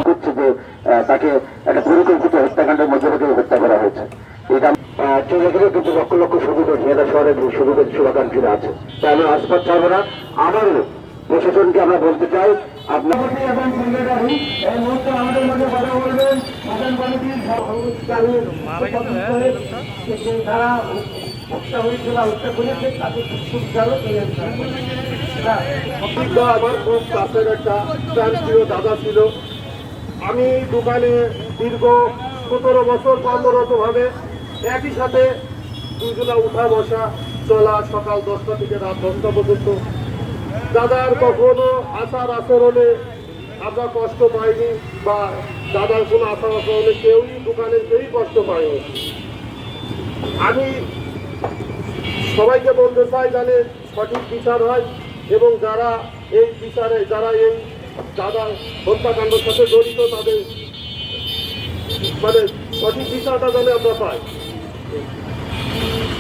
হচ্ছে যে তাকে একটা পরিকল্পিত হত্যাকাণ্ডের মধ্যে থেকে হত্যা করা হয়েছে। এটা চন্দ্রপুরে কিন্তু লক্ষ লক্ষ সুবিধা ঢাকা শহরের সুবিধা শুভাকাঙ্ক্ষীরা আছে, তাই আমি আসপাত চাইব না। আমারও প্রশাসনকে আমরা বলতে চাই, আপনার এবং সেক্রেটারি এই মুহূর্তে আমাদের মধ্যে কথা বলবেন। প্রধান কমিটির তারা হত্যা হয়েছিল, হত্যা করেছে তাদের আমার খুব কাছের একটা প্রান্তীয় দাদা ছিল। আমি দোকানে দীর্ঘ 17 বছর কর্মরতভাবে একই সাথে দুজনা উঠা বসা চলা, সকাল 10টা থেকে রাত 10টা পর্যন্ত। দাদার কখনো আচার আচরণে আমরা কষ্ট পাইনি, বা দাদার কোনো আচার আচরণে দোকানের কেউই কষ্ট পাইনি। আমি সবাইকে বলতে চাই যাতে সঠিক বিচার হয়, এবং যারা এই বিচারে, যারা এই দাদা হত্যাকাণ্ডের সাথে জড়িত, তাদের মানে সঠিক বিচারটা যেন আমরা পাই।